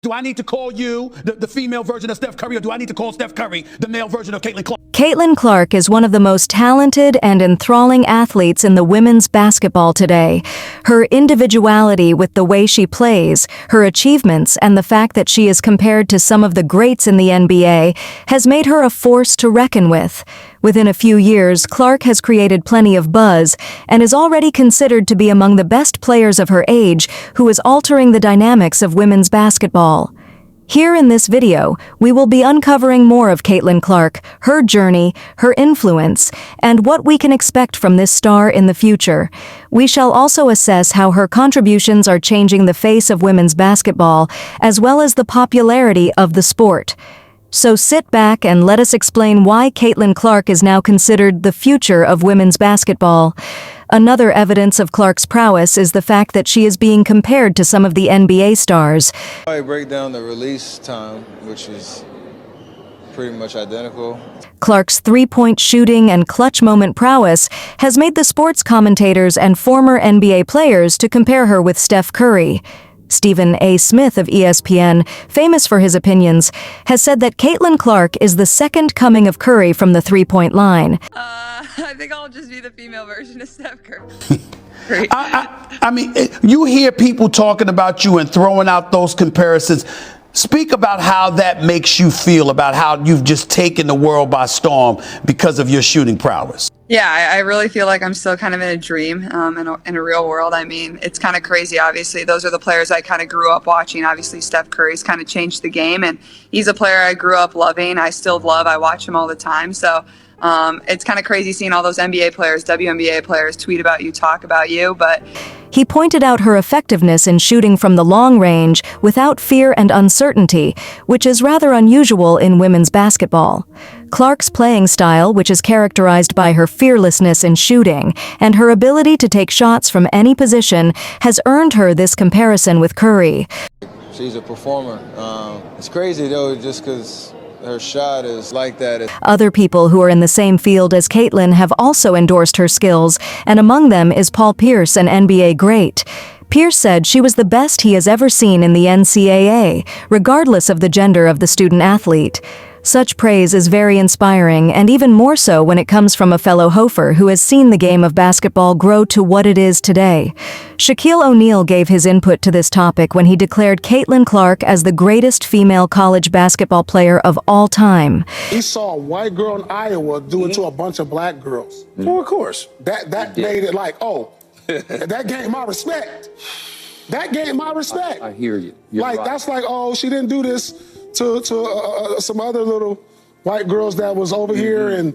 Do I need to call you the female version of Steph Curry, or do I need to call Steph Curry the male version of Caitlin Clark? Caitlin Clark is one of the most talented and enthralling athletes in the women's basketball today. Her individuality with the way she plays, her achievements, and the fact that she is compared to some of the greats in the NBA has made her a force to reckon with. Within a few years, Clark has created plenty of buzz and is already considered to be among the best players of her age, who is altering the dynamics of women's basketball. Here in this video, we will be uncovering more of Caitlin Clark, her journey, her influence, and what we can expect from this star in the future. We shall also assess how her contributions are changing the face of women's basketball, as well as the popularity of the sport. So sit back and let us explain why Caitlin Clark is now considered the future of women's basketball. Another evidence of Clark's prowess is the fact that she is being compared to some of the NBA stars. I break down the release time, which is pretty much identical. Clark's three-point shooting and clutch moment prowess has made the sports commentators and former NBA players to compare her with Steph Curry. Stephen A. Smith of ESPN, famous for his opinions, has said that Caitlin Clark is the second coming of Curry from the three-point line. I think I'll just be the female version of Steph Curry. I mean, you hear people talking about you and throwing out those comparisons. Speak about how that makes you feel, about how you've just taken the world by storm because of your shooting prowess. Yeah, I really feel like I'm still kind of in a dream, in a real world. I mean, it's kind of crazy, obviously. Those are the players I kind of grew up watching. Obviously, Steph Curry's kind of changed the game, and he's a player I grew up loving. I still love. I watch him all the time. So it's kind of crazy seeing all those NBA players, WNBA players tweet about you, talk about you, but... He pointed out her effectiveness in shooting from the long range without fear and uncertainty, which is rather unusual in women's basketball. Clark's playing style, which is characterized by her fearlessness in shooting and her ability to take shots from any position, has earned her this comparison with Curry. She's a performer. It's crazy, though, just because her shot is like that. Other people who are in the same field as Caitlin have also endorsed her skills, and among them is Paul Pierce, an NBA great. Pierce said she was the best he has ever seen in the NCAA, regardless of the gender of the student athlete. Such praise is very inspiring, and even more so when it comes from a fellow Hofer who has seen the game of basketball grow to what it is today. Shaquille O'Neal gave his input to this topic when he declared Caitlin Clark as the greatest female college basketball player of all time. He saw a white girl in Iowa do it to a bunch of black girls. Well, of course. That made it like, oh, that gained my respect. That gained my respect. I hear you. You're like, right. that's like, oh, she didn't do this to some other little white girls that was over here in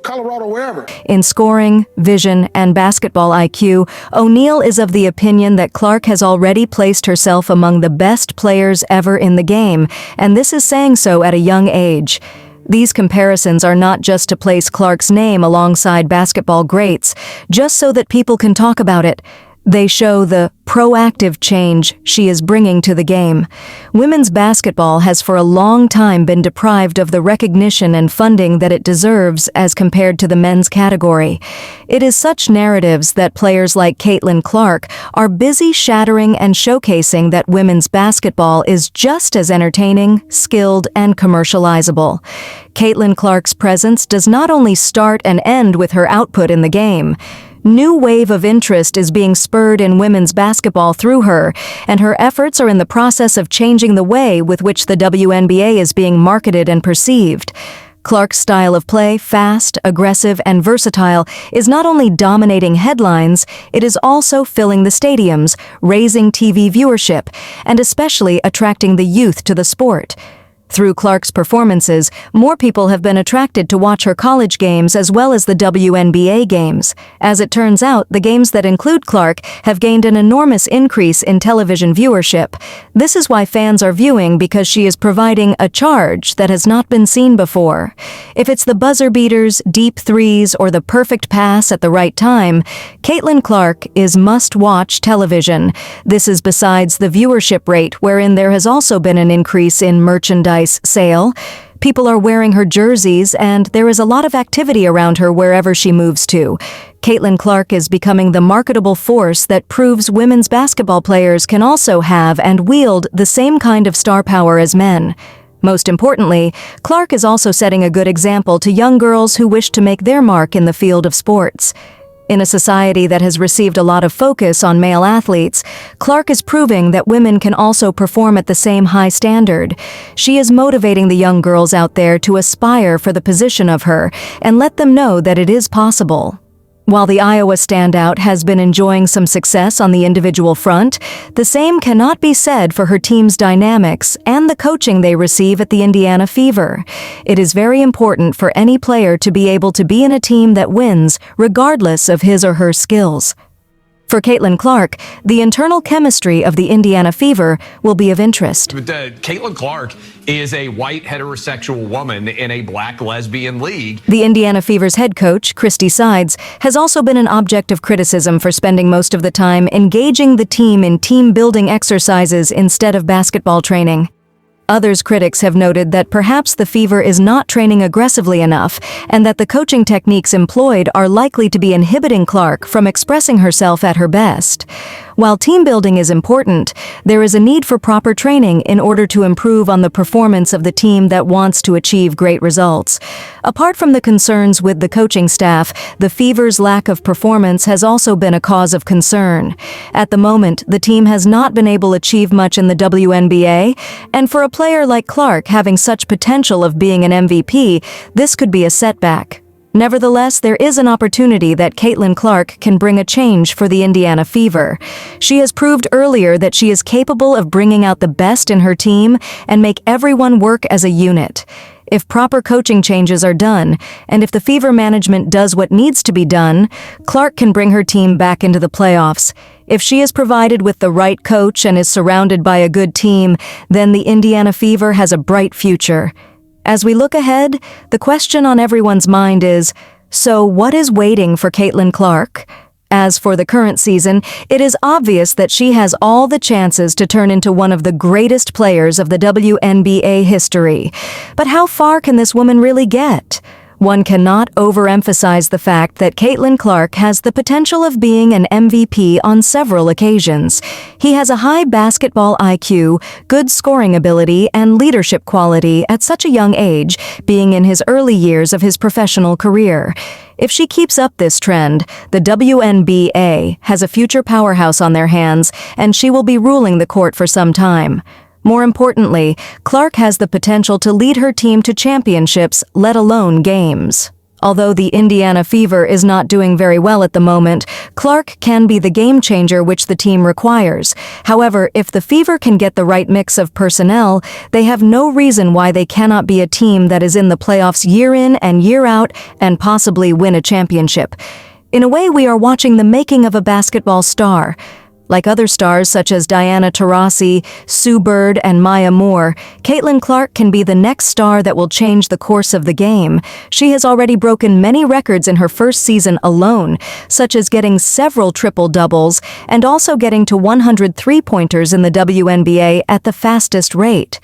Colorado, wherever. In scoring, vision, and basketball IQ, O'Neal is of the opinion that Clark has already placed herself among the best players ever in the game, and this is saying so at a young age. These comparisons are not just to place Clark's name alongside basketball greats, just so that people can talk about it. They show the proactive change she is bringing to the game. Women's basketball has for a long time been deprived of the recognition and funding that it deserves as compared to the men's category. It is such narratives that players like Caitlin Clark are busy shattering and showcasing that women's basketball is just as entertaining, skilled, and commercializable. Caitlin Clark's presence does not only start and end with her output in the game. New wave of interest is being spurred in women's basketball through her, and her efforts are in the process of changing the way with which the WNBA is being marketed and perceived. Clark's style of play, fast, aggressive, and versatile, is not only dominating headlines, it is also filling the stadiums, raising TV viewership, and especially attracting the youth to the sport. Through Clark's performances, more people have been attracted to watch her college games as well as the WNBA games. As it turns out, the games that include Clark have gained an enormous increase in television viewership. This is why fans are viewing, because she is providing a charge that has not been seen before. If it's the buzzer beaters, deep threes, or the perfect pass at the right time, Caitlin Clark is must-watch television. This is besides the viewership rate, wherein there has also been an increase in merchandise sale. People are wearing her jerseys, and there is a lot of activity around her wherever she moves to. Caitlin Clark is becoming the marketable force that proves women's basketball players can also have and wield the same kind of star power as men. Most importantly, Clark is also setting a good example to young girls who wish to make their mark in the field of sports. In a society that has received a lot of focus on male athletes, Clark is proving that women can also perform at the same high standard. She is motivating the young girls out there to aspire for the position of her and let them know that it is possible. While the Iowa standout has been enjoying some success on the individual front, the same cannot be said for her team's dynamics and the coaching they receive at the Indiana Fever. It is very important for any player to be able to be in a team that wins, regardless of his or her skills. For Caitlin Clark, the internal chemistry of the Indiana Fever will be of interest. Caitlin Clark is a white heterosexual woman in a black lesbian league. The Indiana Fever's head coach, Christie, has also been an object of criticism for spending most of the time engaging the team in team-building exercises instead of basketball training. Others critics have noted that perhaps the Fever is not training aggressively enough and that the coaching techniques employed are likely to be inhibiting Clark from expressing herself at her best. While team building is important, there is a need for proper training in order to improve on the performance of the team that wants to achieve great results. Apart from the concerns with the coaching staff, the Fever's lack of performance has also been a cause of concern. At the moment, the team has not been able to achieve much in the WNBA, and for a player like Clark having such potential of being an MVP, this could be a setback. Nevertheless, there is an opportunity that Caitlin Clark can bring a change for the Indiana Fever. She has proved earlier that she is capable of bringing out the best in her team and make everyone work as a unit. If proper coaching changes are done, and if the Fever management does what needs to be done, Clark can bring her team back into the playoffs. If she is provided with the right coach and is surrounded by a good team, then the Indiana Fever has a bright future. As we look ahead, the question on everyone's mind is, so what is waiting for Caitlin Clark? As for the current season, it is obvious that she has all the chances to turn into one of the greatest players of the WNBA history. But how far can this woman really get? One cannot overemphasize the fact that Caitlin Clark has the potential of being an MVP on several occasions. He has a high basketball IQ, good scoring ability, and leadership quality at such a young age, being in his early years of his professional career. If she keeps up this trend, the WNBA has a future powerhouse on their hands, and she will be ruling the court for some time. More importantly, Clark has the potential to lead her team to championships, let alone games. Although the Indiana Fever is not doing very well at the moment, Clark can be the game changer which the team requires. However, if the Fever can get the right mix of personnel, they have no reason why they cannot be a team that is in the playoffs year in and year out and possibly win a championship. In a way, we are watching the making of a basketball star. Like other stars such as Diana Taurasi, Sue Bird, and Maya Moore, Caitlin Clark can be the next star that will change the course of the game. She has already broken many records in her first season alone, such as getting several triple-doubles and also getting to 100 three-pointers in the WNBA at the fastest rate.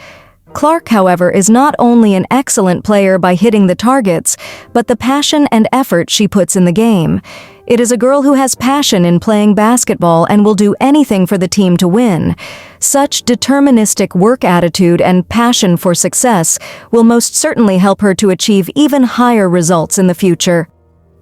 Clark, however, is not only an excellent player by hitting the targets, but the passion and effort she puts in the game. It is a girl who has passion in playing basketball and will do anything for the team to win. Such deterministic work attitude and passion for success will most certainly help her to achieve even higher results in the future.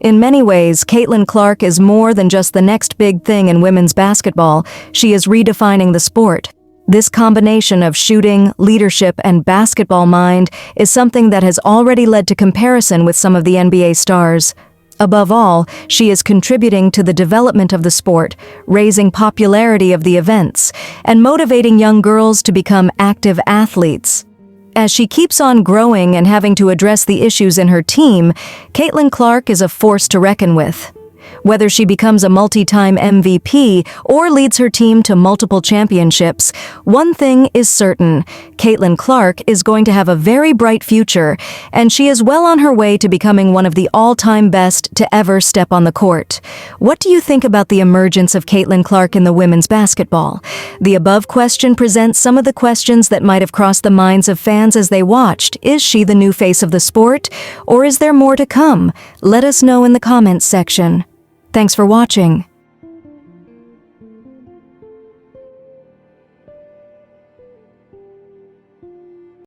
In many ways, Caitlin Clark is more than just the next big thing in women's basketball. She is redefining the sport. This combination of shooting, leadership, and basketball mind is something that has already led to comparison with some of the NBA stars. Above all, she is contributing to the development of the sport, raising popularity of the events, and motivating young girls to become active athletes. As she keeps on growing and having to address the issues in her team, Caitlin Clark is a force to reckon with. Whether she becomes a multi-time MVP or leads her team to multiple championships, one thing is certain: Caitlin Clark is going to have a very bright future, and she is well on her way to becoming one of the all-time best to ever step on the court. What do you think about the emergence of Caitlin Clark in the women's basketball? The above question presents some of the questions that might have crossed the minds of fans as they watched. Is she the new face of the sport, or is there more to come? Let us know in the comments section. Thanks for watching.